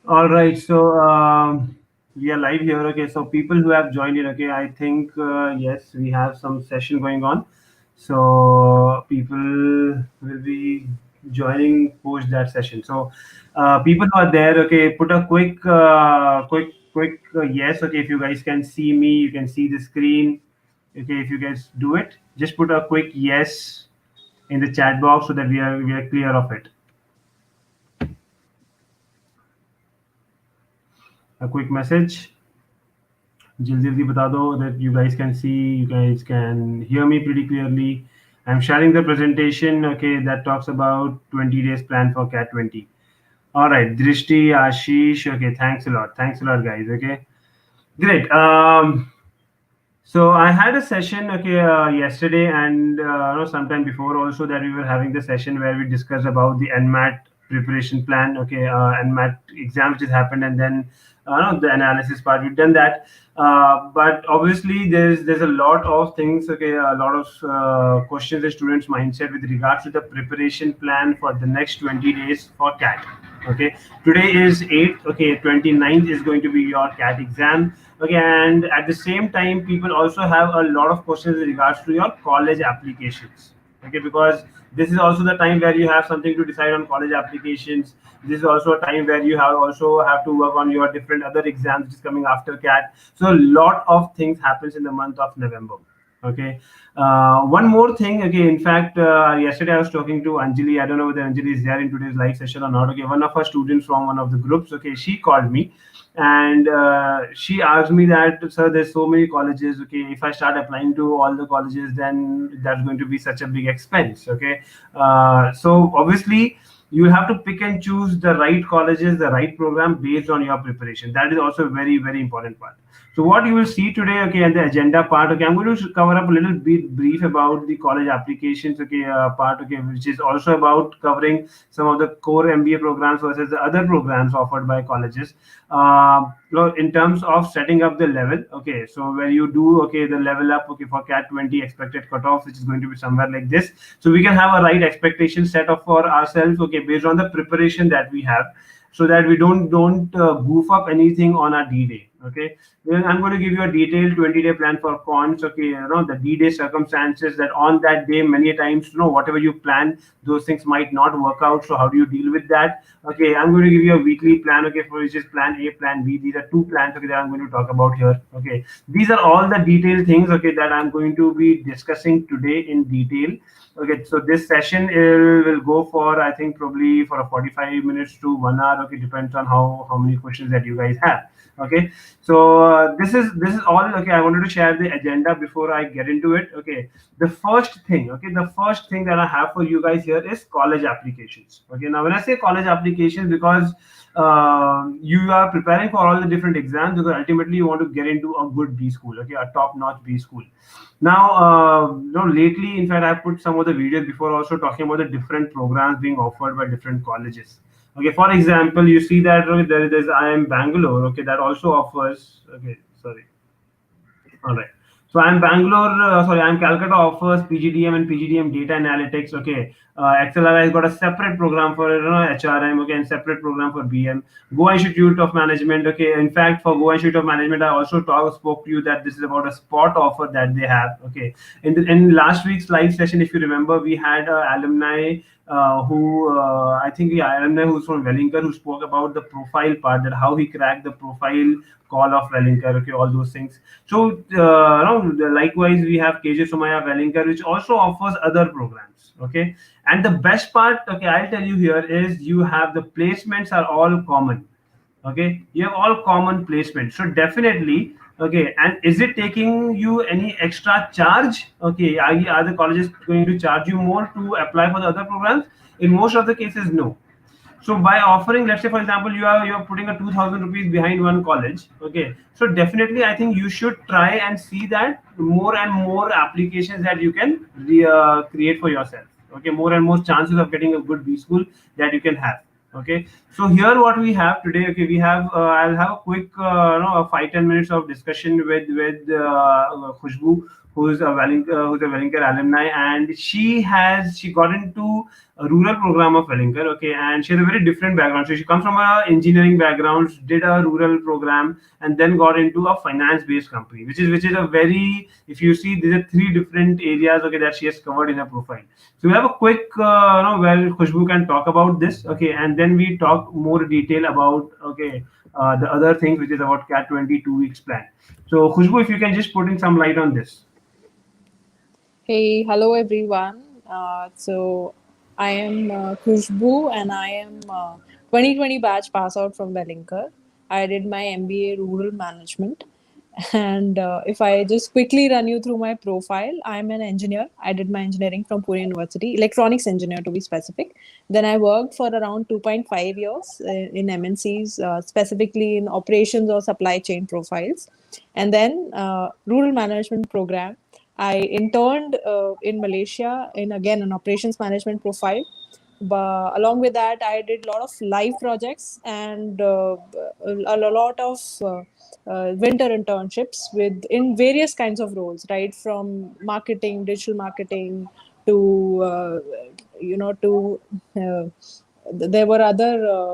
All right, so we are live here. Okay, so people who have joined in. Okay, I think yes, we have some session going on. So people will be joining post that session. So people who are there, okay, put a quick yes. Okay, if you guys can see me, you can see the screen. Okay, if you guys do it, just put a quick yes in the chat box so that we are clear of it. A quick message. जल्दी जल्दी बता दो that you guys can see, you guys can hear me pretty clearly. I'm sharing the presentation, okay, that talks about 20 days plan for cat 20. All right, Drishti, Ashish, okay, thanks a lot guys. Okay, great. So I had a session, okay, yesterday and sometime before also, that we were having the session where we discussed about the NMAT preparation plan, okay, NMAT exam which has happened, and then the analysis part. We've done that, but obviously there's a lot of things, okay, a lot of questions the students' mindset with regards to the preparation plan for the next 20 days for CAT. Okay, today is 8th, okay, 29th is going to be your CAT exam. Okay, and at the same time people also have a lot of questions in regards to your college applications. Okay, because this is also the time where you have something to decide on college applications. This is also a time where you have to work on your different other exams which is coming after CAT. So a lot of things happens in the month of November. Okay, one more thing. Okay, in fact, yesterday I was talking to Anjali. I don't know whether Anjali is there in today's live session or not. Okay, one of our students from one of the groups. Okay, she called me and she asked me that, sir, there's so many colleges. Okay, if I start applying to all the colleges, then that's going to be such a big expense. Okay, so obviously you have to pick and choose the right colleges, the right program based on your preparation. That is also a very, very important part. So what you will see today, okay, and the agenda part, okay, I'm going to cover up a little bit brief about the college applications, okay, part, okay, which is also about covering some of the core MBA programs versus the other programs offered by colleges. In terms of setting up the level, okay, so where you do, okay, the level up, okay, for CAT 20 expected cutoff, which is going to be somewhere like this. So we can have a right expectation set up for ourselves, okay, based on the preparation that we have, so that we don't goof up anything on our D-Day. Okay, then I'm going to give you a detailed 20-day plan for cons. Okay, the D-Day circumstances, that on that day many times, whatever you plan, those things might not work out. So how do you deal with that? Okay, I'm going to give you a weekly plan, okay, for which is plan A, plan B. These are two plans, okay, that I'm going to talk about here. Okay, these are all the detailed things, okay, that I'm going to be discussing today in detail. Okay, so this session will go for, I think, probably for a 45 minutes to 1 hour. Okay, depends on how many questions that you guys have. Okay, so this is all. Okay, I wanted to share the agenda before I get into it. Okay, the first thing that I have for you guys here is college applications. Okay, now when I say college applications, because you are preparing for all the different exams, because ultimately you want to get into a good B school, okay, a top-notch B school. Now, lately, in fact, I put some of the videos before also talking about the different programs being offered by different colleges. Okay, for example, you see that there's IIM Bangalore. Okay, that also offers. Okay, sorry. All right. So I'm Bangalore, I'm Calcutta offers PGDM and PGDM data analytics. Okay. XLR has got a separate program for HRM, okay, and separate program for BM. Goa Institute of Management, okay. In fact, for Goa Institute of Management, I also spoke to you that this is about a spot offer that they have. Okay. In last week's live session, if you remember, we had alumni who I think the alumni who's from Wellinger, who spoke about the profile part, that how he cracked the profile call of Wellinger, okay, all those things. So, likewise, we have KJ Somaya Wellinger, which also offers other programs, okay. And the best part, okay, I'll tell you here is you have the placements are all common, okay. You have all common placements, so definitely, okay. And is it taking you any extra charge? Okay, are the colleges going to charge you more to apply for the other programs? In most of the cases, no. So by offering, let's say for example, you're putting a 2,000 rupees behind one college, okay, so definitely I think you should try and see that more and more applications that you can create for yourself. Okay, more and more chances of getting a good B school that you can have. Okay, so here what we have today, okay, we have I'll have a quick a 5-10 minutes of discussion with Khushbu, who's a Wellinger alumni, and she got into a rural program of Wellinger. Okay, and she has a very different background. So she comes from a engineering background, did a rural program, and then got into a finance-based company, which is a very, if you see, these are three different areas, okay, that she has covered in her profile. So we have a quick, where Khushbu can talk about this, okay, and then we talk more detail about, okay, the other things, which is about CAT 22 weeks plan. So Khushbu, if you can just put in some light on this. Hey, hello everyone. So I am Khushbu and I am 2020 batch pass out from Wellinger. I did my MBA Rural Management. And if I just quickly run you through my profile, I'm an engineer. I did my engineering from Pune University, electronics engineer to be specific. Then I worked for around 2.5 years in MNCs, specifically in operations or supply chain profiles. And then rural management program. I interned in Malaysia in again an operations management profile. But along with that, I did a lot of live projects and a lot of winter internships with in various kinds of roles, right from marketing, digital marketing, to to there were other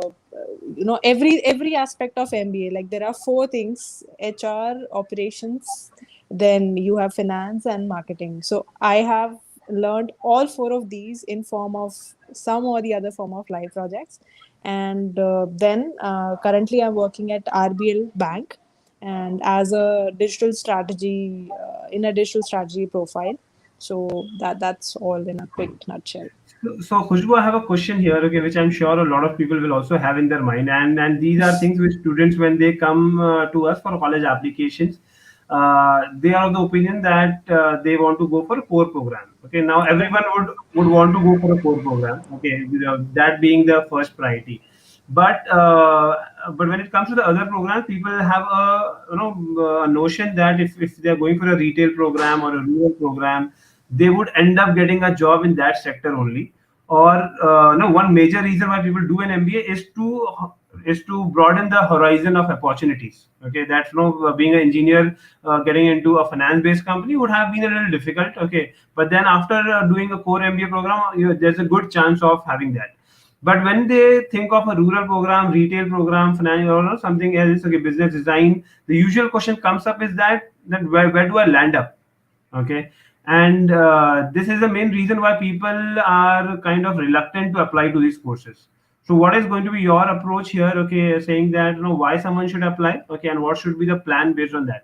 every aspect of MBA. Like there are four things: HR, operations, then you have finance and marketing. So I have learned all four of these in form of some or the other form of live projects. And then currently I'm working at RBL Bank and as a digital strategy in a digital strategy profile. So that's all in a quick nutshell. So, Khushbu, I have a question here, okay, which I'm sure a lot of people will also have in their mind, and these are things which students, when they come to us for college applications, they are of the opinion that they want to go for a core program. Okay, now Correct. everyone would want to go for a core program. Okay, that being the first priority. But when it comes to the other programs, people have a notion that if they are going for a retail program or a rural program, they would end up getting a job in that sector only. Or no, one major reason why people do an MBA is to broaden the horizon of opportunities. Okay, that's being an engineer, getting into a finance based company would have been a little difficult. Okay, but then after doing a core MBA program, there's a good chance of having that. But when they think of a rural program, retail program, finance, or something else, okay, business design, the usual question comes up is that where do I land up? Okay, and this is the main reason why people are kind of reluctant to apply to these courses. So what is going to be your approach here, okay, saying that why someone should apply, okay, and what should be the plan based on that?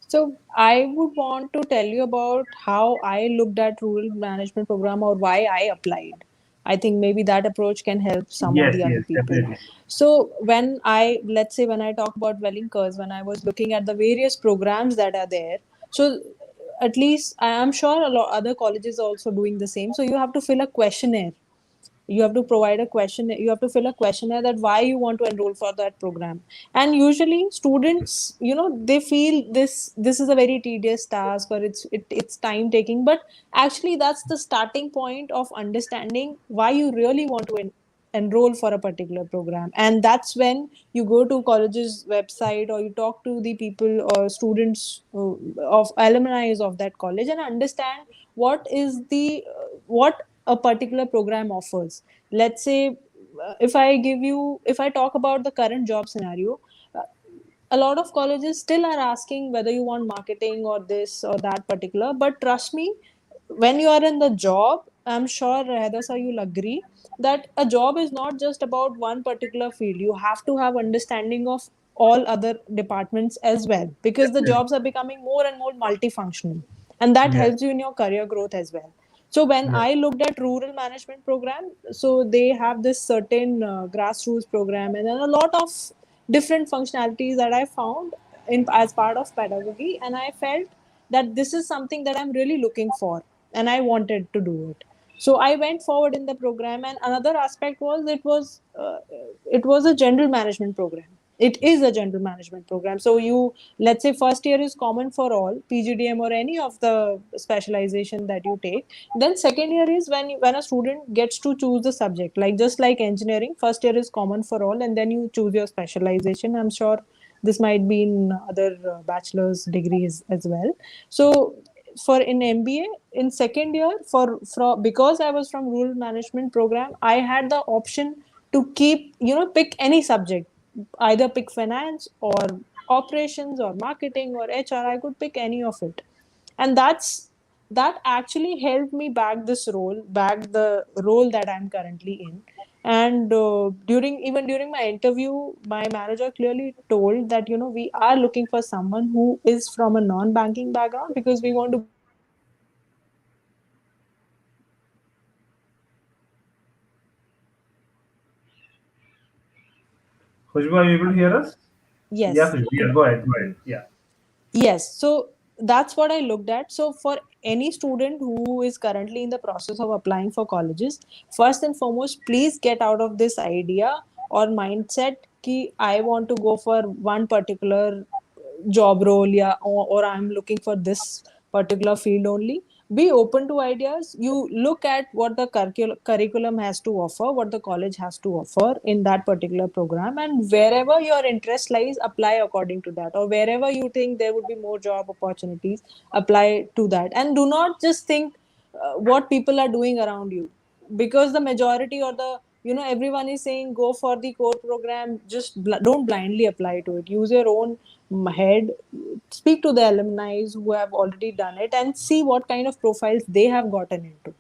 So I would want to tell you about how I looked at rural management program or why I applied. I think maybe that approach can help some of Yes, the other yes, people. definitely. So let's say when I talk about Wellinkers, when I was looking at the various programs that are there, so at least I am sure a lot other colleges are also doing the same. So you have to fill a questionnaire, you have to provide a question, you have to fill a questionnaire that why you want to enroll for that program. And usually students, they feel this is a very tedious task, or it's time taking, but actually that's the starting point of understanding why you really want to enroll for a particular program. And that's when you go to college's website or you talk to the people or students of alumni of that college and understand what is the what a particular program offers. Let's say if I talk about the current job scenario, uh, a lot of colleges still are asking whether you want marketing or this or that particular. But trust me, when you are in the job, I'm sure Heather sir, you'll agree that a job is not just about one particular field. You have to have understanding of all other departments as well, because the Definitely. jobs are becoming more and more multifunctional, and that Yes, helps you in your career growth as well. So when yes, I looked at rural management program, so they have this certain grassroots program and then a lot of different functionalities that I found in as part of pedagogy, and I felt that this is something that I'm really looking for and I wanted to do it. So I went forward in the program. And another aspect was it was a general management program. It is a general management program. So you, let's say first year is common for all PGDM or any of the specialization that you take. Then second year is when a student gets to choose the subject, like just like engineering, first year is common for all and then you choose your specialization. I'm sure this might be in other bachelor's degrees as well. So for in MBA in second year, for because I was from rural management program, I had the option to keep, pick any subject, either pick finance or operations or marketing or HR. I could pick any of it, and that actually helped me back the role that I'm currently in. And during my interview, my manager clearly told that, we are looking for someone who is from a non-banking background, because we want to build a strong foundation for your career. Khushbu, are you able to hear us? Yeah, Yes. Khushbu, yeah, go ahead, go ahead. Yeah. Yes, so that's what I looked at. So for any student who is currently in the process of applying for colleges, first and foremost, please get out of this idea or mindset ki I want to go for one particular job role, yeah, or I'm looking for this particular field only. Be open to ideas. You look at what the curriculum has to offer, what the college has to offer in that particular program, and wherever your interest lies, apply according to that. Or wherever you think there would be more job opportunities, apply to that. And do not just think what people are doing around you, because the majority or the, everyone is saying go for the core program. Just don't blindly apply to it. Use your own head. Speak to the alumni who have already done it, and see what kind of profiles they have gotten into.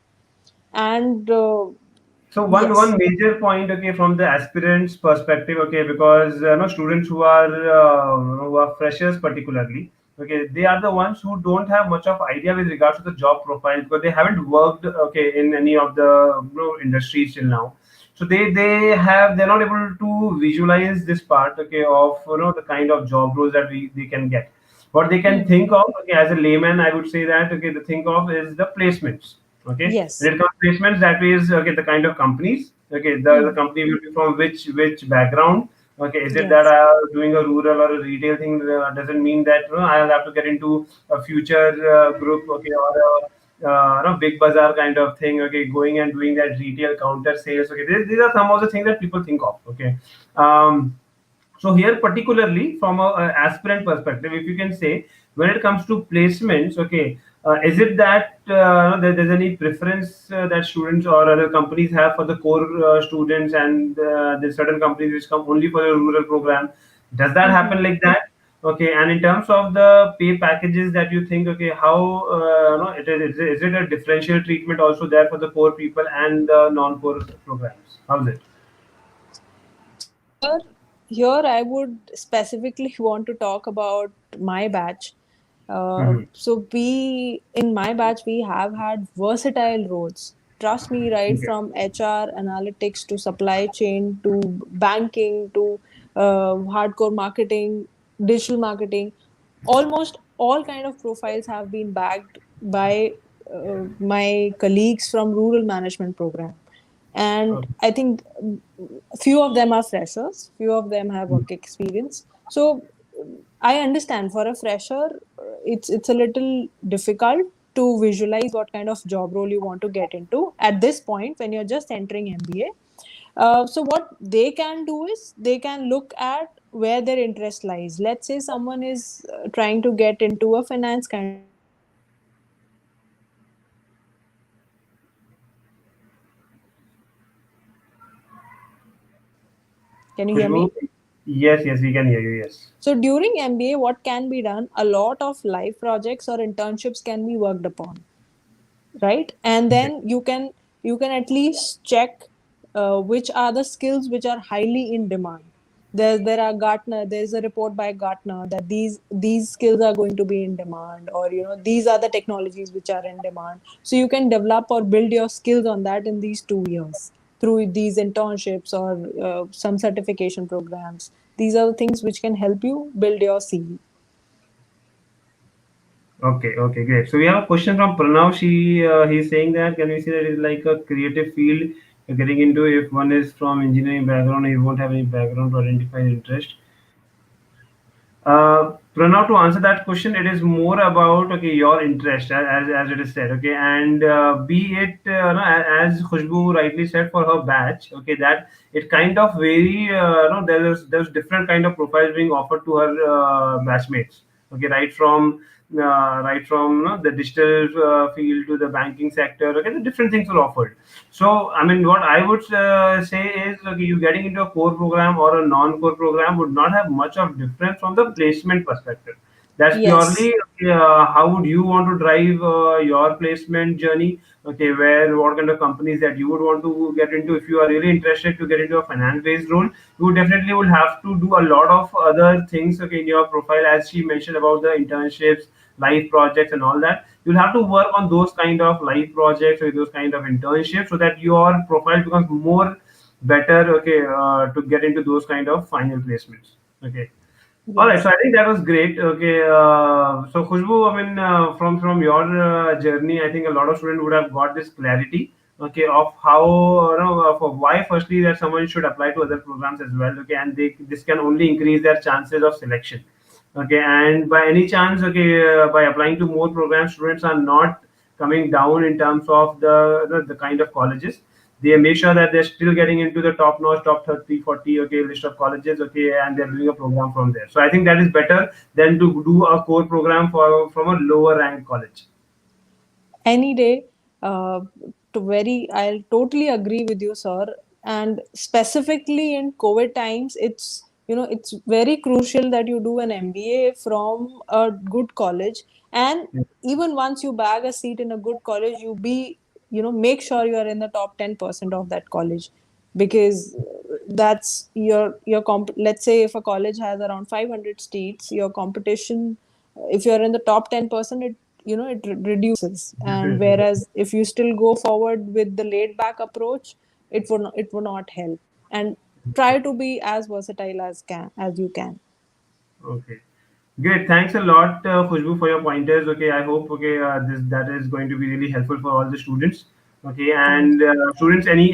And So one yes. major point, okay, from the aspirants' perspective, okay, because no students who are freshers particularly, okay, they are the ones who don't have much of idea with regards to the job profile, because they haven't worked, okay, in any of the industries till now. So they're not able to visualize this part, okay, of the kind of job roles that they can get. What they can Hmm. think of, okay, as a layman, I would say that, okay, the think of is the placements. Okay, Yes. when it comes to placements, that is, okay, the kind of companies, okay, the Hmm. company will be from which background. Okay, is it that Yes. I am doing a rural or a retail thing? Doesn't mean that I'll have to get into a future group, okay, or a big bazaar kind of thing. Okay, going and doing that retail counter sales. Okay, these are some of the things that people think of. Okay, so here, particularly from a aspirant perspective, if you can say, when it comes to placements, okay, is it that there's any preference that students or other companies have for the core students, and there's certain companies which come only for the rural program? Does that happen Hmm. like that? Okay, and in terms of the pay packages that you think, okay, how no, is it a differential treatment also there for the core people and the non-core programs? How's it? So here I would specifically want to talk about my batch. Mm-hmm. So we in my batch we have had versatile roles. Trust me, right Okay. from HR, analytics to supply chain to banking to hardcore marketing, digital marketing, almost all kind of profiles have been bagged by my colleagues from rural management program. And Okay. I think few of them are freshers, few of them have work experience. So I understand for a fresher, it's a little difficult to visualize what kind of job role you want to get into at this point when you're just entering MBA. So what they can do is they can look at where their interest lies. Let's say someone is trying to get into a finance kind of role. Can you hear Khushbu? me? Yes, yes, we can hear you. Yes. So during MBA, what can be done? A lot of live projects or internships can be worked upon, right? And Okay. then you can at least check which are the skills which are highly in demand. There are Gartner. There is a report by Gartner that these skills are going to be in demand, or these are the technologies which are in demand. So you can develop or build your skills on that in these 2 years through these internships or some certification programs. These are the things which can help you build your CV. Okay. Okay. Great. So we have a question from Pranav. He's saying that, can we see that it's like a creative field you're getting into? If one is from engineering background, he won't have any background to identify interest. Pranav, to answer that question, it is more about, okay, your interest, as it is said, okay, and be it no, as Khushbu rightly said for her batch, okay, that it kind of vary. No, there's different kind of profiles being offered to her batchmates. Okay, right from the digital field to the banking sector. Okay, the different things are offered. So I mean, what I would say is, okay, you getting into a core program or a non-core program would not have much of difference from the placement perspective. That's Yes. purely okay, how would you want to drive your placement journey. Okay, where what kind of companies that you would want to get into. If you are really interested to get into a finance based role, you definitely will have to do a lot of other things, okay, in your profile, as she mentioned about the internships, live projects and all that. You'll have to work on those kind of live projects or those kind of internships so that your profile becomes more better, okay, to get into those kind of final placements. Okay. All right, Yes. so I think that was great. Okay, so Khushbu, I mean, from your journey, I think a lot of students would have got this clarity, okay, of how, for why firstly that someone should apply to other programs as well, okay, and this can only increase their chances of selection, okay, and by any chance, okay, by applying to more programs, students are not coming down in terms of the kind of colleges. They make sure that they're still getting into the top notch, top 30, 40, okay, list of colleges, okay, and they're doing a program from there. So I think that is better than to do a core program from a lower ranked college. Any day. uh, I'll totally agree with you, sir. And specifically in COVID times, it's very crucial that you do an MBA from a good college. And Yeah, even once you bag a seat in a good college, make sure you are in the top 10% of that college, because that's let's say if a college has around 500 seats, your competition, if you're in the top 10%, it reduces. And definitely. whereas if you still go forward with the laid back approach, it would not help. And try to be as versatile as you can. Okay. Great. Thanks a lot, Khushbu, for your pointers. Okay, I hope okay this that is going to be really helpful for all the students. Okay, Thank and students, any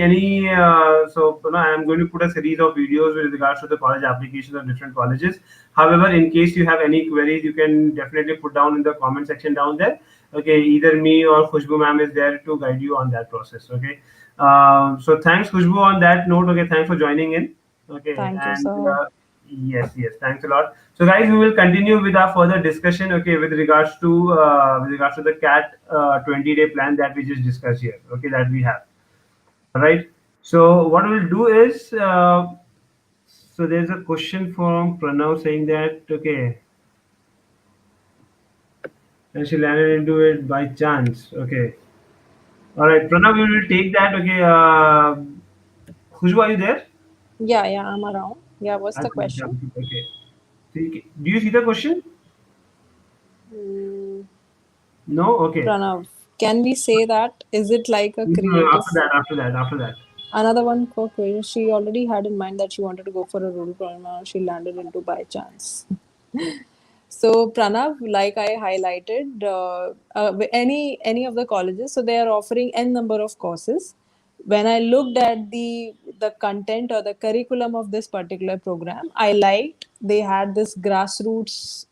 so I am going to put a series of videos with regards to the college applications of different colleges. However, in case you have any queries, you can definitely put down in the comment section down there. Okay, either me or Khushbu ma'am is there to guide you on that process. Okay, so thanks, Khushbu. On that note, okay, thanks for joining in. Okay, thank you, and sir. yes, yes, thanks a lot. So, guys, we will continue with our further discussion. Okay, with regards to the CAT 20-day plan that we just discussed here. Okay, that we have. Right. So, what we'll do is, so there's a question from Pranav saying that okay, and she landed into it by chance. Okay. All right, Pranav, we will take that. Okay. Khushbu, are you there? Yeah, yeah, I'm around. Yeah, what's I'll the take that. question? Okay. Do you see the question? Mm, No. Okay. Pranav, can we say that? Is it like a No, creative? after that. Another one for question. She already had in mind that she wanted to go for a rural program. She landed into by chance. So Pranav, like I highlighted, any of the colleges, so they are offering n number of courses. When I looked at the content or the curriculum of this particular program, I liked they had this grassroots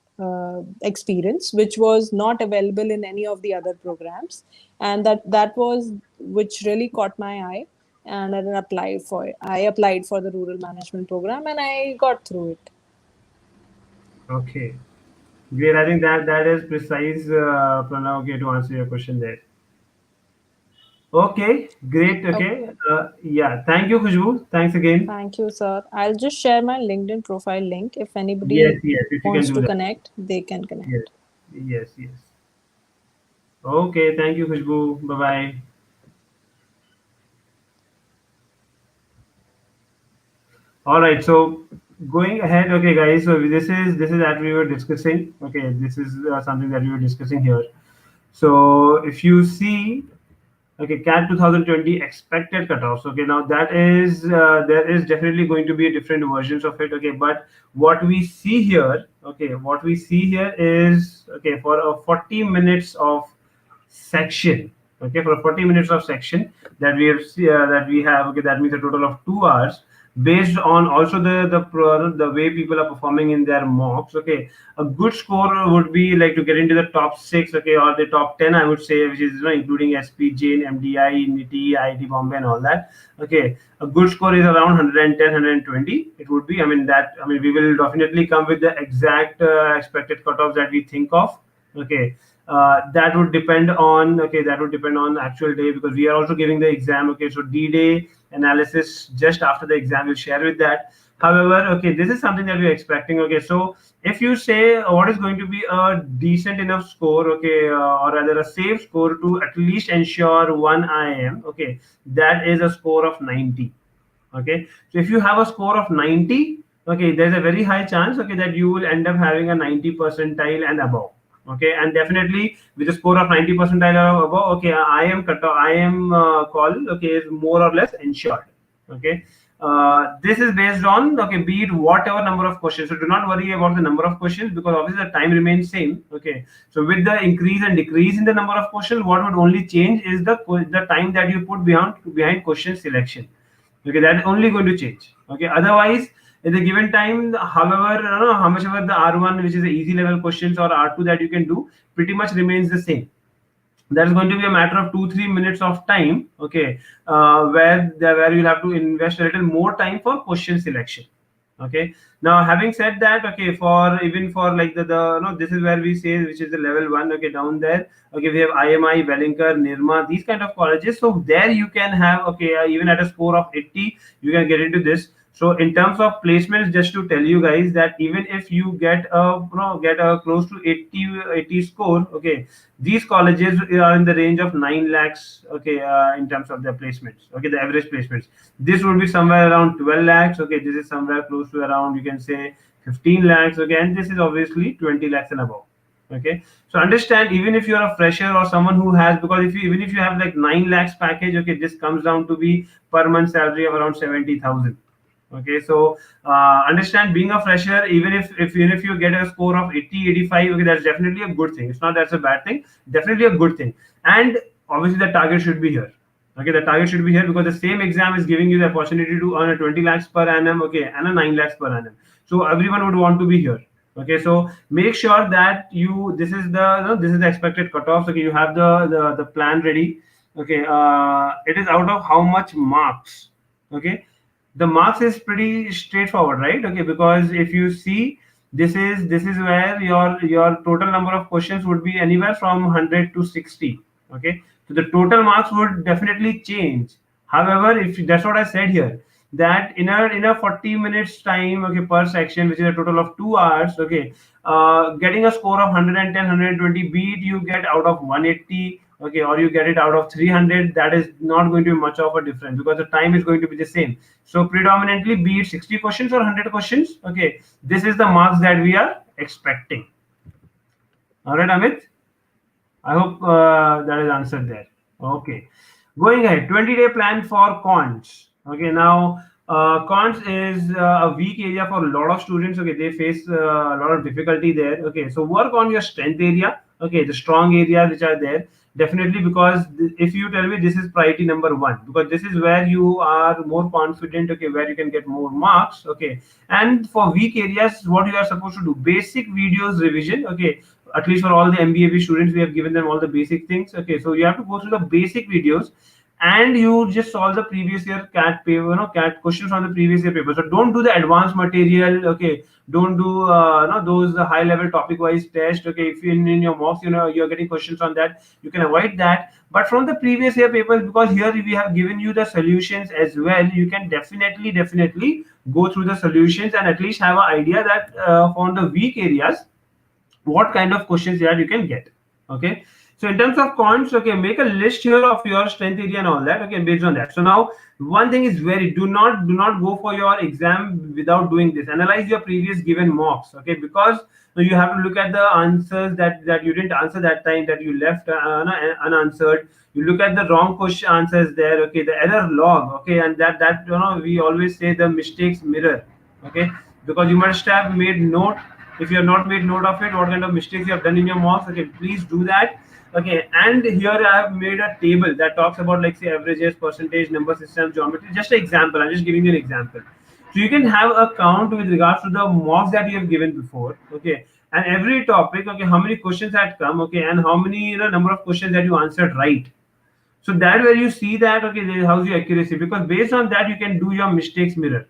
experience, which was not available in any of the other programs, and that was which really caught my eye. And I applied for the rural management program, and I got through it. Okay. Great. I think that is precise, Pranav, okay, to answer your question there. Okay. Great. Okay. Okay. Yeah. Thank you, Khushbu. Thanks again. Thank you, sir. I'll just share my LinkedIn profile link. If Yes. anybody Yes. If you can wants do to that. connect, they can Yes. connect. Yes. Yes. Okay. Thank you, Khushbu. Bye bye. All right. So going ahead. Okay, guys. So this is that we were discussing. Okay. This is something that we were discussing here. So if you see, okay, CAT 2020 expected cutoffs. Okay, now that is there is definitely going to be a different versions of it. Okay, but what we see here, okay, what we see here is okay for a 40 minutes of section. Okay, for 40 minutes of section that we have that we have. Okay, that means a total of 2 hours. based on also the way people are performing in their mocks. Okay, a good score would be like to get into the top six, okay, or the top 10, I would say, which is including SP, Jain, MDI, NITI, IIT Bombay, and all that. Okay, a good score is around 110, 120. It would be. I mean that. I mean we will definitely come with the exact expected cutoffs that we think of. Okay, that would depend on, okay, that would depend on actual day, because we are also giving the exam. Okay, so D-Day analysis just after the exam we'll share with that. However, okay, this is something that we're expecting. Okay, so if you say what is going to be a decent enough score, okay, or rather a safe score to at least ensure one IIM, okay, that is a score of 90. Okay, so if you have a score of 90, okay, there's a very high chance, okay, that you will end up having a 90 percentile and above. Okay, and definitely with a score of 90 percentile or above, okay, I am cut off, I am call, okay, is more or less ensured. Okay, this is based on, okay, be it whatever number of questions. So do not worry about the number of questions, because obviously the time remains same. Okay, so with the increase and decrease in the number of questions, what would only change is the time that you put behind question selection. Okay, that's only going to change. Okay, otherwise at the given time, however, how much ever the R1, which is the easy level questions, or R2 that you can do, pretty much remains the same. That's going to be a matter of 2-3 minutes of time. Okay, where you'll have to invest a little more time for question selection. Okay, now having said that, okay, for even for like the no, this is where we say, which is the level one. Okay, down there, okay, we have IMI, Wellinger, Nirma, these kind of colleges. So there you can have, okay, even at a score of 80, you can get into this. So in terms of placements, just to tell you guys that even if you get a, get a close to 80 score, okay, these colleges are in the range of 9 lakhs, okay, in terms of their placements. Okay, the average placements, this would be somewhere around 12 lakhs. Okay, this is somewhere close to around, you can say, 15 lakhs. Okay, and this is obviously 20 lakhs and above. Okay, so understand, even if you're a fresher or someone who has, because if you, even if you have like 9 lakhs package, okay, this comes down to be per month salary of around 70,000. Okay, so understand, being a fresher, even if you get a score of 80, 85, okay, that's definitely a good thing. It's not that's a bad thing, definitely a good thing. And obviously the target should be here. Okay, the target should be here, because the same exam is giving you the opportunity to earn a 20 lakhs per annum, okay, and a 9 lakhs per annum. So everyone would want to be here. Okay, so make sure that you, this is the, this is the expected cutoffs. Okay, you have the plan ready. Okay, it is out of how much marks. Okay, the marks is pretty straightforward, right? Okay, because if you see, this is where your total number of questions would be anywhere from 100 to 60. Okay, so the total marks would definitely change. However, if that's what I said here, that in a 40 minutes time, okay, per section, which is a total of 2 hours, okay, getting a score of 110, 120, be it you get out of 180, okay, or you get it out of 300, that is not going to be much of a difference, because the time is going to be the same. So predominantly, be it 60 questions or 100 questions, okay, this is the marks that we are expecting. All right, Amit, I hope that is answered there. Okay. Going ahead, 20-day plan for cons. Okay, now cons is a weak area for a lot of students. Okay, they face a lot of difficulty there. Okay, so work on your strength area. Okay, the strong areas which are there. Definitely, because if you tell me, this is priority number one, because this is where you are more confident. Okay, where you can get more marks. Okay, and for weak areas, what you are supposed to do: basic videos revision. Okay, at least for all the MBAP students, we have given them all the basic things. Okay, so you have to go through the basic videos, and you just solve the previous year cat paper, cat questions on the previous year paper. So don't do the advanced material. Okay, don't do no, those high level topic wise test. Okay, if you in your mocks, you're getting questions on that, you can avoid that. But from the previous year papers, because here we have given you the solutions as well, you can definitely go through the solutions and at least have an idea that on the weak areas, what kind of questions that you can get. Okay, so in terms of cons, okay, make a list here of your strength area and all that. Okay, based on that, so now one thing is very, do not go for your exam without doing this. Analyze your previous given mocks. Okay, because you have to look at the answers that you didn't answer that time, that you left unanswered. You look at the wrong question answers there. Okay, the error log. Okay, and that we always say the mistakes mirror. Okay, because you must have made note. If you have not made note of it, what kind of mistakes you have done in your mocks, okay, please do that. Okay, and here I have made a table that talks about, like, say, averages, percentage, number system, geometry. Just an example, I'm just giving you an example. So you can have a count with regards to the mocks that you have given before, okay, and every topic, okay, how many questions had come, okay, and how many, number of questions that you answered right. So that where you see that, okay, how's your accuracy, because based on that you can do your mistakes mirror.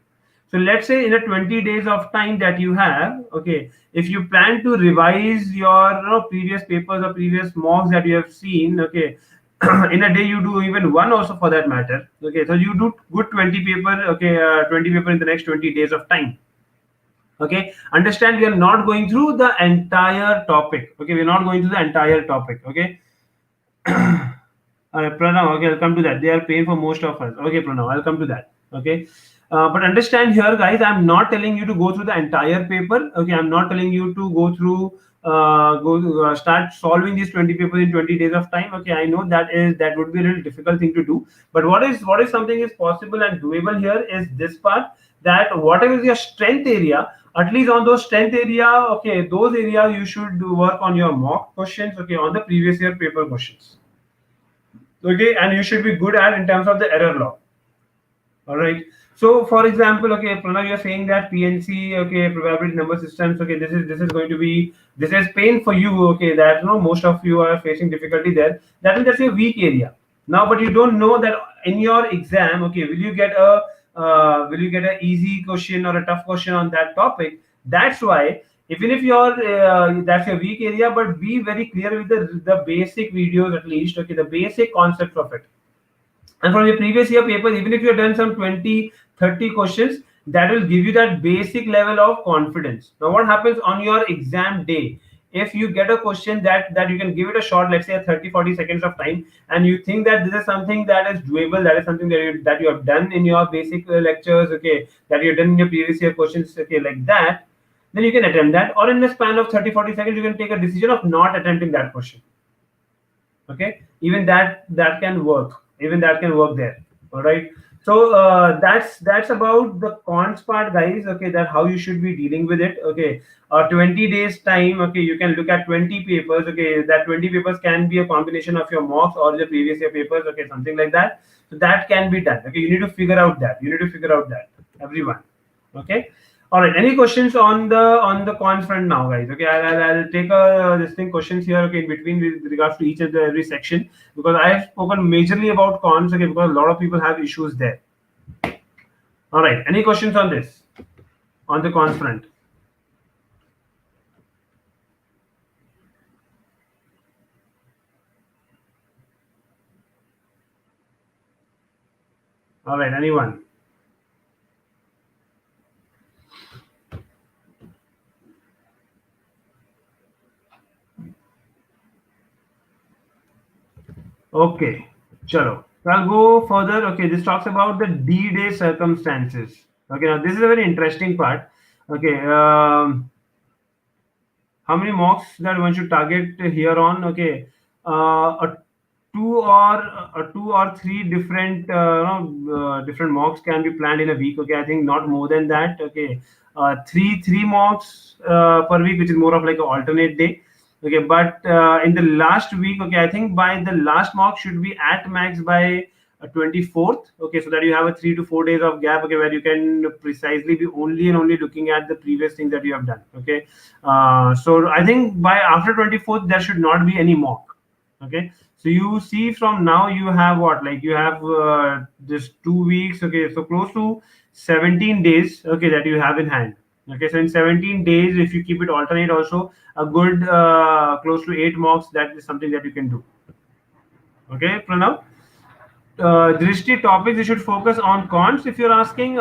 So let's say in a 20 days of time that you have, okay, if you plan to revise your, previous papers or previous mocks that you have seen, okay, in a day you do even one also for that matter, okay, so you do good 20 paper, okay, 20 paper in the next 20 days of time. Okay, understand, we are not going through the entire topic, okay, we're not going through the entire topic, okay. Pranav, okay, I'll come to that. They are paying for most of us. Okay, Pranav, I'll come to that. Okay. But understand here, guys, I'm not telling you to go through the entire paper. Okay, I'm not telling you to go through, start solving these 20 papers in 20 days of time. Okay, I know that would be a really difficult thing to do. But what is something is possible and doable here is this part, that whatever is your strength area, at least on those strength area, okay, those areas you should work on your mock questions, okay, on the previous year paper questions, okay, and you should be good at in terms of the error log. All right. So for example, okay, Pranav, you're saying that PNC, okay, probability number systems, okay, this is going to be, this is pain for you, okay, that most of you are facing difficulty there. That is just a weak area. Now, but you don't know that in your exam, okay, will you get a easy question or a tough question on that topic? That's why, even if you're that's a weak area, but be very clear with the basic videos at least, okay, the basic concepts of it. And from your previous year papers, even if you have done some 20, 30 questions, that will give you that basic level of confidence. Now what happens on your exam day, if you get a question that you can give it a shot, let's say a 30, 40 seconds of time, and you think that this is something that is doable, that is something that you have done in your basic lectures, okay, that you've done in your previous year questions, okay, like that, then you can attempt that, or in the span of 30, 40 seconds you can take a decision of not attempting that question. Okay, even that can work, even that can work there. All right. So that's about the cons part, guys, okay, that how you should be dealing with it. Okay, 20 days time, okay, you can look at 20 papers, okay, that 20 papers can be a combination of your mocks or the previous year papers, okay, something like that. So that can be done. Okay, you need to figure out that, everyone. Okay. All right. Any questions on the cons front now, guys? Okay, I'll take this thing questions here. Okay, in between with regards to each and every section, because I have spoken majorly about cons. Okay, because a lot of people have issues there. All right. Any questions on this, on the cons front? All right. Anyone? Okay. Chalo. So I'll go further. Okay, this talks about the D-Day circumstances. Okay, now this is a very interesting part. Okay, how many mocks that one should target here on? Okay, a two or three different different mocks can be planned in a week. Okay, I think not more than that. Okay, three mocks per week, which is more of like an alternate day. Okay, but in the last week, okay, I think by the last mock should be at max by 24th. Okay, so that you have a 3 to 4 days of gap, okay, where you can precisely be only and only looking at the previous things that you have done. Okay, so I think by after 24th there should not be any mock. Okay, so you see from now you have what, like you have just 2 weeks, okay, so close to 17 days, okay, that you have in hand. Okay, so in 17 days, if you keep it alternate also, a good close to 8 mocks, that is something that you can do. Okay, Pranav. Drishti topics you should focus on cons if you're asking.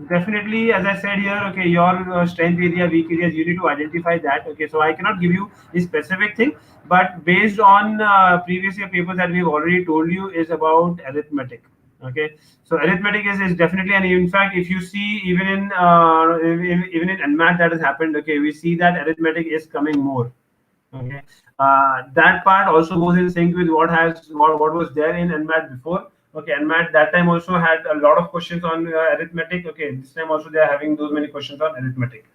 Definitely, as I said here, okay, your strength area, weak areas, you need to identify that. Okay, so I cannot give you a specific thing, but based on previous year papers that we've already told you is about arithmetic. Okay, so arithmetic is definitely, and in fact, if you see even in NMAT that has happened, okay, we see that arithmetic is coming more. Okay, that part also goes in sync with what was there in NMAT before. Okay, NMAT that time also had a lot of questions on arithmetic. Okay, this time also they are having those many questions on arithmetic.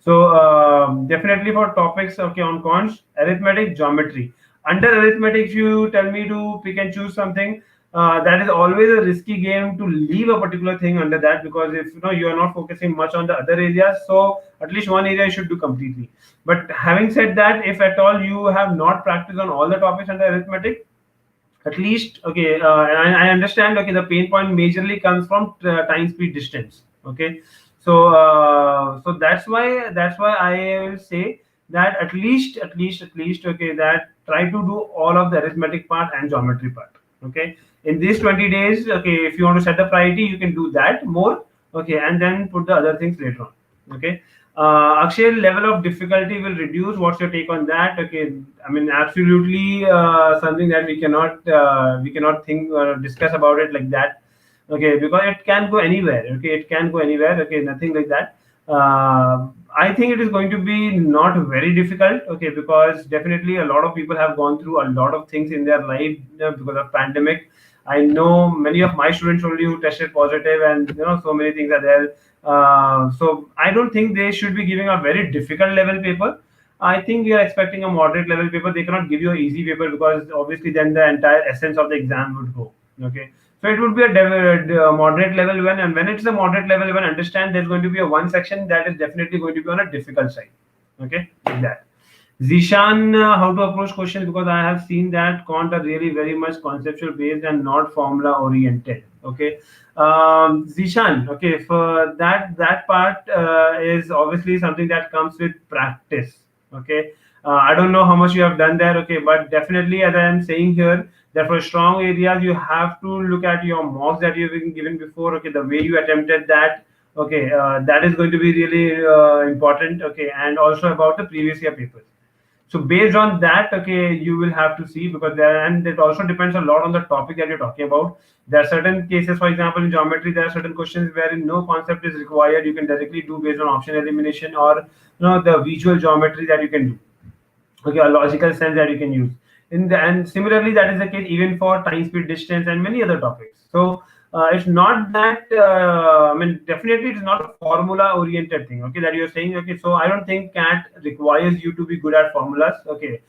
So definitely for topics, okay, on cons, arithmetic, geometry. Under arithmetic, if you tell me to pick and choose something, that is always a risky game to leave a particular thing under that, because if you are not focusing much on the other areas, so at least one area you should do completely. But having said that, if at all you have not practiced on all the topics under arithmetic, at least, okay, I understand, okay, the pain point majorly comes from time, speed, distance. Okay, so that's why I will say that at least, okay, that try to do all of the arithmetic part and geometry part. Okay, in these 20 days, okay, if you want to set the priority, you can do that more. Okay, and then put the other things later on. Okay, Akshay, level of difficulty will reduce. What's your take on that? Okay, I mean, absolutely something that we cannot think or discuss about it like that. Okay, because it can go anywhere. Okay, it can go anywhere. Okay, nothing like that. I think it is going to be not very difficult. Okay, because definitely a lot of people have gone through a lot of things in their life because of pandemic. I know many of my students only who tested positive, and so many things are there. So I don't think they should be giving a very difficult level paper. I think we are expecting a moderate level paper. They cannot give you an easy paper, because obviously then the entire essence of the exam would go. Okay, so it would be a moderate level one, and when it's a moderate level one, understand there's going to be a one section that is definitely going to be on a difficult side. Okay, like that. Zishan, how to approach questions, because I have seen that quant are really very much conceptual based and not formula oriented. Okay, Zishan, okay, for that part is obviously something that comes with practice. Okay, I don't know how much you have done there. Okay, but definitely, as I am saying here, that for strong areas you have to look at your mocks that you've been given before. Okay, the way you attempted that. Okay, that is going to be really important. Okay, and also about the previous year papers. So based on that, okay, you will have to see, because there, and it also depends a lot on the topic that you're talking about. There are certain cases, for example, in geometry, there are certain questions wherein no concept is required. You can directly do based on option elimination, or the visual geometry that you can do. Okay, a logical sense that you can use in the, and similarly that is the case even for time, speed, distance, and many other topics. So it's not that I mean, definitely it's not a formula oriented thing. Okay, that you're saying. Okay, so I don't think cat requires you to be good at formulas. Okay,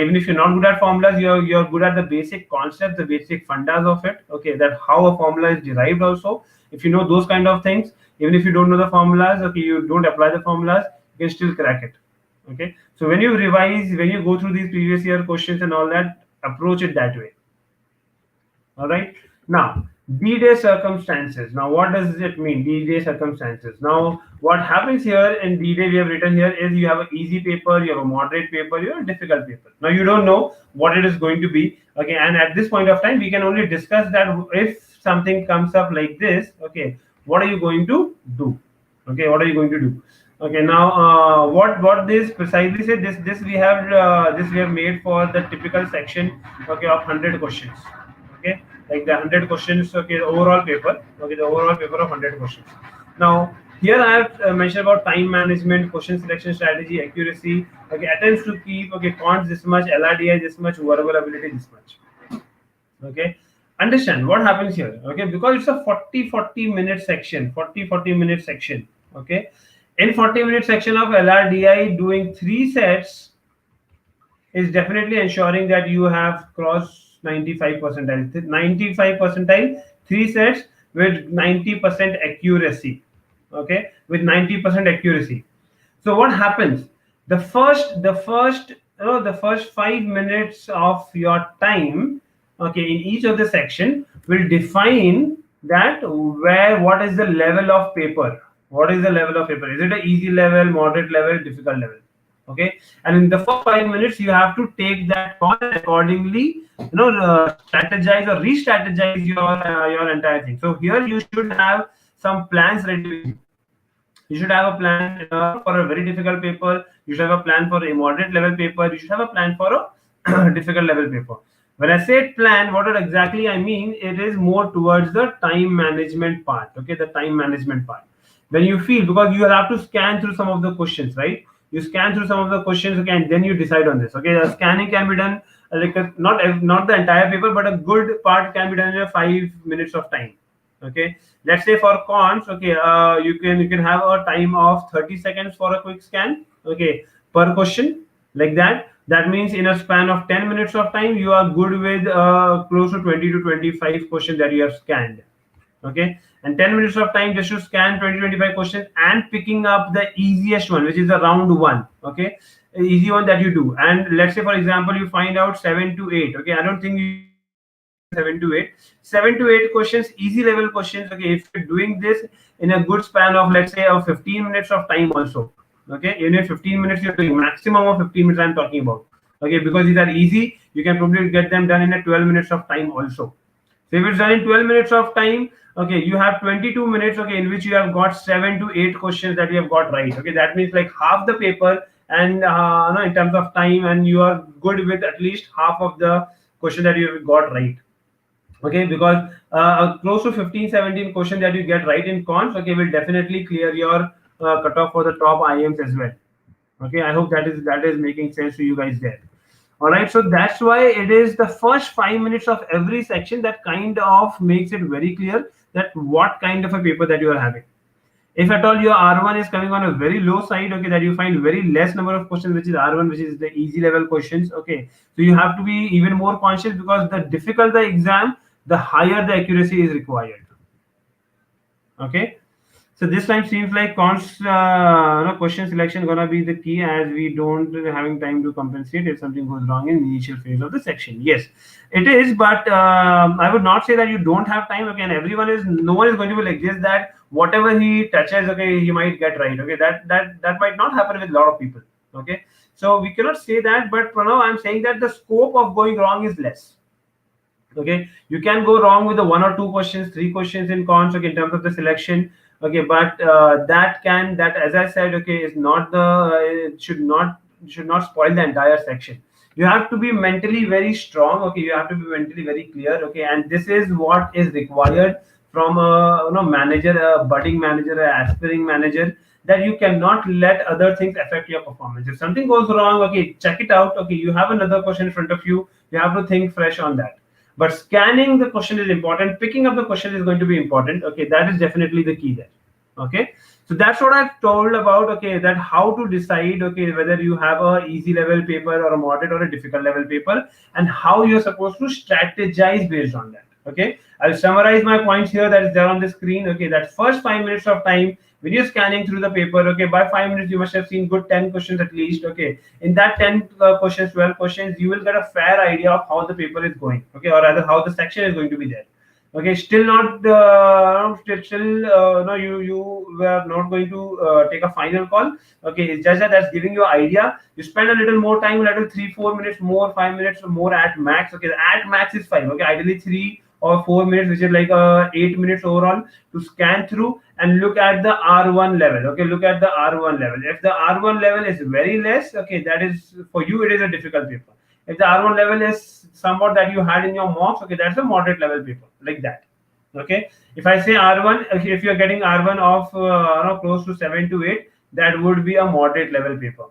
even if you're not good at formulas, you're good at the basic concepts, the basic fundas of it. Okay, that how a formula is derived also. If you know those kind of things, even if you don't know the formulas, okay, you don't apply the formulas, you can still crack it. Okay, so when you revise, when you go through these previous year questions and all that, approach it that way. All right. Now, D-Day circumstances. Now, what does it mean? D-Day circumstances. Now, what happens here in D-Day, we have written here, is you have an easy paper, you have a moderate paper, you have a difficult paper. Now, you don't know what it is going to be. Okay, and at this point of time, we can only discuss that if something comes up like this. Okay, what are you going to do? Okay, what are you going to do? Okay, now what this precisely say? This we have made for the typical section. Okay, of 100 questions. Okay, like the 100 questions. Okay, the overall paper. Okay, the overall paper of 100 questions. Now here I have mentioned about time management, question selection strategy, accuracy. Okay, attempts to keep. Okay, cons this much, LRDI this much, verbal ability this much. Okay, understand what happens here. Okay, because it's a 40 minute section, 40 minute section. Okay, in 40 minute section of LRDI, doing 3 sets is definitely ensuring that you have crossed 95 percentile, 95 percentile, 3 sets with 90% accuracy. Okay, with 90% accuracy. So what happens? The first 5 minutes of your time, okay, in each of the section will define that where what is the level of paper. What is the level of paper? Is it an easy level, moderate level, difficult level? Okay, and in the first 5 minutes, you have to take that call and accordingly, strategize or re-strategize your entire thing. So here you should have some plans ready with you. You should have a plan for a very difficult paper. You should have a plan for a moderate level paper. You should have a plan for a difficult level paper. When I say plan, what exactly I mean, it is more towards the time management part. Okay, the time management part. When you feel, because you have to scan through some of the questions, right? You scan through some of the questions, okay, and then you decide on this. Okay, the scanning can be done not the entire paper, but a good part can be done in 5 minutes of time. Okay, let's say for cons, okay, you can have a time of 30 seconds for a quick scan. Okay, per question, like that. That means in a span of 10 minutes of time, you are good with close to 20 to 25 questions that you have scanned. Okay, and 10 minutes of time just to scan 20 25 questions and picking up the easiest one, which is the round one. Okay, easy one that you do. And let's say, for example, you find out 7 to 8. Okay, I don't think you should be able to clear 7 to 8. 7 to 8 questions, easy level questions. Okay, if you're doing this in a good span of, let's say, of 15 minutes of time also. Okay, even if 15 minutes you're doing, maximum of 15 minutes I'm talking about. Okay, because these are easy, you can probably get them done in a 12 minutes of time also. So if it's done in 12 minutes of time, okay, you have 22 minutes, okay, in which you have got 7 to 8 questions that you have got right. Okay, that means like half the paper, and no, in terms of time, and you are good with at least half of the question that you have got right. Okay, because close to 15 17 question that you get right in cons, okay, will definitely clear your cutoff for the top IIMs as well. Okay, I hope that is making sense to you guys there. All right, so that's why it is the first 5 minutes of every section that kind of makes it very clear that what kind of a paper that you are having. If at all your R1 is coming on a very low side, okay, that you find very less number of questions, which is R1, which is the easy level questions, okay, so you have to be even more conscious, because the difficult the exam, the higher the accuracy is required. Okay, so this time seems like question selection gonna be the key, as we don't having time to compensate if something goes wrong in initial phase of the section. Yes, it is, but I would not say that you don't have time. Okay, and no one is going to be like this, that whatever he touches, okay, he might get right. Okay, that might not happen with a lot of people. Okay, so we cannot say that, but for now I'm saying that the scope of going wrong is less. Okay, you can go wrong with the one or two questions, three questions in cons, okay, in terms of the selection. Okay, but that, as I said, okay, is not the it should not spoil the entire section. You have to be mentally very strong. Okay, you have to be mentally very clear. Okay, and this is what is required from a manager, a budding manager, a aspiring manager, that you cannot let other things affect your performance. If something goes wrong, okay, check it out. Okay, you have another question in front of you, you have to think fresh on that. But scanning the question is important, picking up the question is going to be important. Okay, that is definitely the key there. Okay, so that's what I've told about. Okay, that how to decide, okay, whether you have a easy level paper or a moderate or a difficult level paper, and how you're supposed to strategize based on that. Okay, I'll summarize my points here, that is there on the screen. Okay, that first 5 minutes of time when you're scanning through the paper, okay, by 5 minutes you must have seen good 10 questions at least. Okay, in that 10 questions, 12 questions, you will get a fair idea of how the paper is going. Okay, or rather how the section is going to be there. Okay, still not no, you were not going to take a final call. Okay, it's just that that's giving you an idea. You spend a little more time, a little 3 4 minutes more, 5 minutes more at max. Okay, at max is 5. Okay, ideally 3 or 4 minutes, which is like 8 minutes overall, to scan through and look at the R1 level. Okay, look at the R1 level. If the R1 level is very less, okay, that is for you, it is a difficult paper. If the R1 level is somewhat that you had in your mocks, okay, that's a moderate level paper, like that. Okay, if I say R1, if you're getting R1 of close to 7 to 8, that would be a moderate level paper.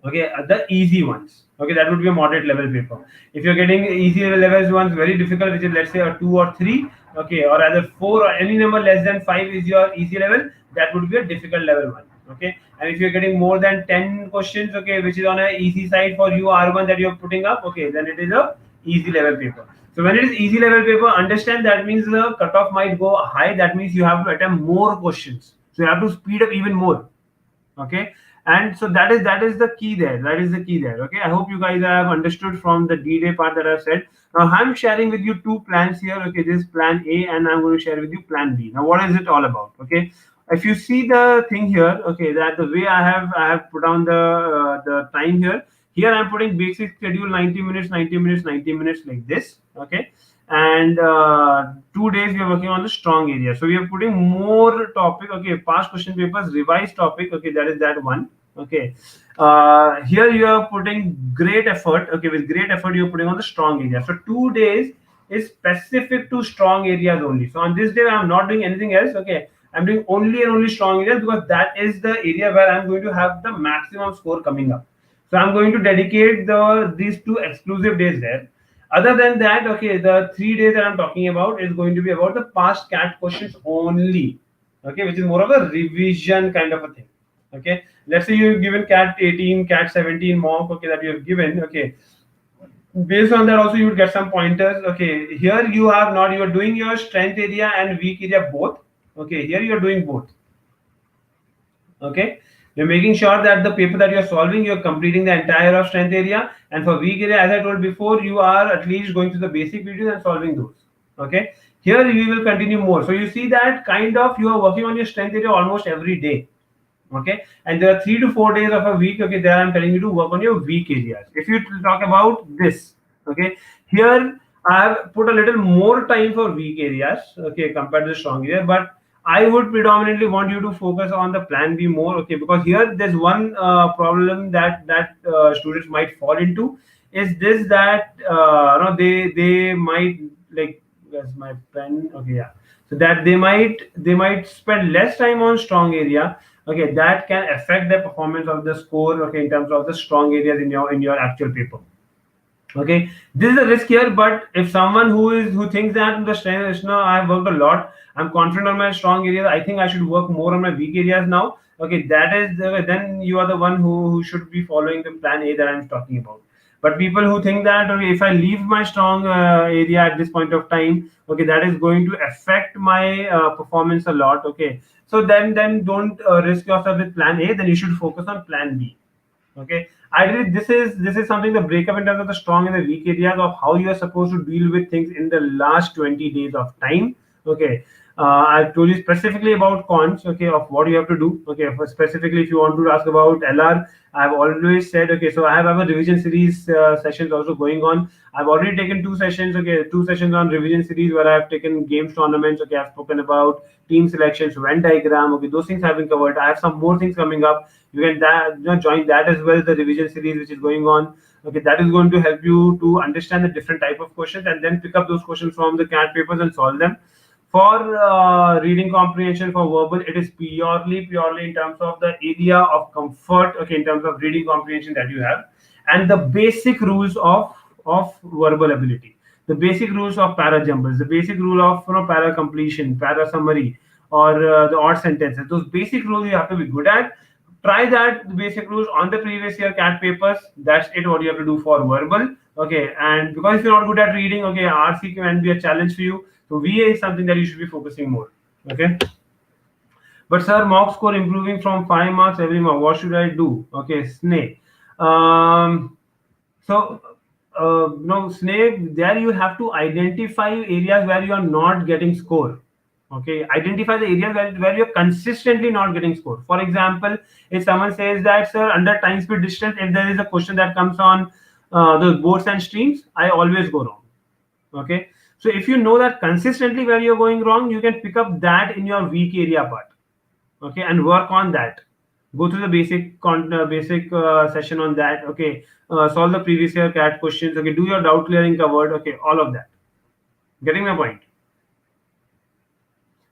Okay, the easy ones. Okay, that would be a moderate level paper. If you're getting easy levels ones very difficult, which is let's say a 2 or 3, okay, or either 4 or any number less than 5 is your easy level, that would be a difficult level one. Okay, and if you're getting more than 10 questions, okay, which is on a easy side for you, R1 that you're putting up, okay, then it is a easy level paper. So when it is easy level paper, understand that means the cutoff might go high. That means you have to attempt more questions. So you have to speed up even more. Okay, and so that is the key there. That is the key there. Okay, I hope you guys have understood from the D-Day part that I've said. Now I'm sharing with you two plans here. Okay, this is plan A, and I'm going to share with you plan B. Now what is it all about? Okay, if you see the thing here, okay, that the way I have put down the time here. Here I'm putting basic schedule 90 minutes, 90 minutes, 90 minutes, like this. Okay, and 2 days we are working on the strong area, so we are putting more topic. Okay, past question papers, revised topic. Okay, that is that one. Okay, here you are putting great effort. Okay, with great effort you're putting on the strong area. So 2 days is specific to strong areas only. So on this day I'm not doing anything else. Okay, I'm doing only and only strong areas, because that is the area where I'm going to have the maximum score coming up. So I'm going to dedicate these two exclusive days there. Other than that, okay, the 3 days that I'm talking about is going to be about the past CAT questions only. Okay, which is more of a revision kind of a thing. Okay, let's say you've given cat 18, cat 17 mock, okay, that you have given. Okay, based on that also you would get some pointers. Okay, here you are not, you are doing your strength area and weak area both. Okay, here you are doing both. Okay, you're making sure that the paper that you're solving, you're completing the entire of strength area, and for weak area, as I told before, you are at least going through the basic videos and solving those. Okay, here we will continue more. So you see that kind of you are working on your strength area almost every day. Okay, and there are 3 to 4 days of a week. Okay, there I'm telling you to work on your weak areas. If you talk about this, okay, here I have put a little more time for weak areas, okay, compared to the strong area, but I would predominantly want you to focus on the plan B more. Okay, because here there's one problem that students might fall into is this, that no, they might, like, where's my pen? Okay, yeah, so that they might spend less time on strong area. Okay, that can affect the performance of the score, okay, in terms of the strong areas in your actual paper. Okay, this is a risk here, but if someone who thinks that the strength is, no, I've worked a lot, I'm confident on my strong areas, I think I should work more on my weak areas now. Okay, that is then you are the one who should be following the plan A that I'm talking about. But people who think that, okay, if I leave my strong area at this point of time, okay, that is going to affect my performance a lot. Okay, so then don't risk yourself with plan A, then you should focus on plan B. Okay, ideally this is something, the breakup in terms of the strong and the weak areas of how you are supposed to deal with things in the last 20 days of time. Okay, I've told you specifically about cons, okay, of what you have to do. Okay, for specifically if you want to ask about LR, I've always said, okay, so I have a revision series sessions also going on. I've already taken 2 sessions, okay, 2 sessions on revision series where I've taken games tournaments. Okay, I've spoken about team selections, Venn diagram. Okay, those things have been covered. I have some more things coming up. You can join that as well, the revision series which is going on. Okay, that is going to help you to understand the different type of questions and then pick up those questions from the CAT papers and solve them. For reading comprehension, for verbal, it is purely in terms of the area of comfort, okay, in terms of reading comprehension that you have, and the basic rules of verbal ability, the basic rules of para jumbles, the basic rule of, para completion, para summary, or the odd sentences. Those basic rules you have to be good at. Try that basic rules on the previous year CAT papers. That's it. What you have to do for verbal. Okay, and because if you're not good at reading, okay, RC can be a challenge for you. So VA is something that you should be focusing more. Okay. But sir, mock score improving from 5 marks every month. What should I do? Okay, Snake. So, no, Snake, there you have to identify areas where you are not getting score. Okay, identify the areas where you're consistently not getting score. For example, if someone says that, sir, under time speed distance, if there is a question that comes on those boards and streams, I always go wrong. Okay, so if you know that consistently where you're going wrong, you can pick up that in your weak area part. Okay, and work on that. Go through the basic session on that. Okay, solve the previous year CAT questions. Okay, do your doubt clearing covered. Okay, all of that. Getting my point?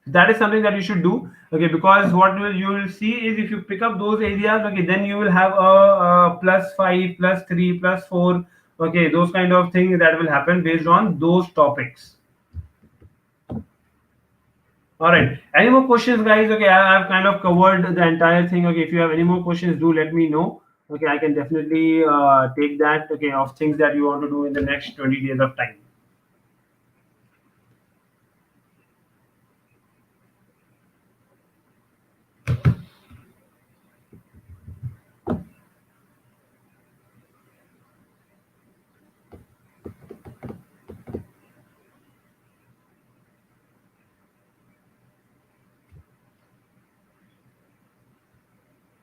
That is something that you should do. Okay, because what you will see is, if you pick up those areas, okay, then you will have a +5, +3, +4. Okay, those kind of things that will happen based on those topics. All right. Any more questions, guys? Okay, I've kind of covered the entire thing. Okay, if you have any more questions, do let me know. Okay, I can definitely take that. Okay, of things that you want to do in the next 20 days of time.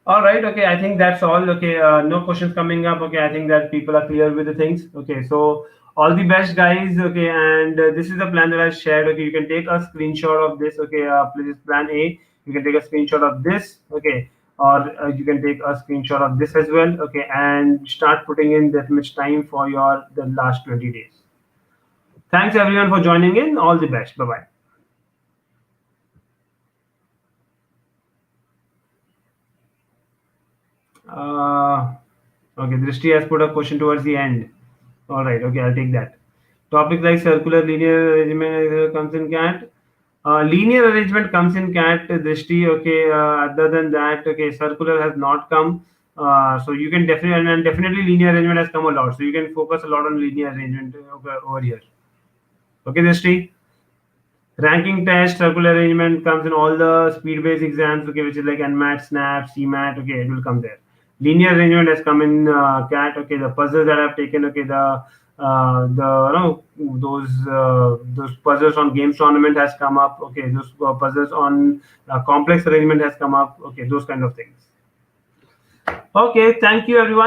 All right. Okay. I think that's all. Okay. No questions coming up. Okay. I think that people are clear with the things. Okay. So all the best, guys. Okay. And this is the plan that I shared. Okay. You can take a screenshot of this. Okay. Please, plan A. You can take a screenshot of this. Okay. Or you can take a screenshot of this as well. Okay. And start putting in that much time for your the last 20 days. Thanks everyone for joining in. All the best. Bye bye. Okay, Drishti has put a question towards the end. All right, okay, I'll take that. Topic like circular linear arrangement comes in CAT. Linear arrangement comes in cat drishti. Okay. Other than that, okay, circular has not come. So you can definitely, and definitely linear arrangement has come a lot. So you can focus a lot on linear arrangement over here. Okay, drishti. Ranking test, circular arrangement comes in all the speed-based exams, okay, which is like NMAT, SNAP, CMAT, okay, it will come there. Linear arrangement has come in CAT, okay, the puzzles that I've taken, okay, those puzzles on games tournament has come up, okay, those puzzles on complex arrangement has come up, okay, those kind of things. Okay, thank you everyone.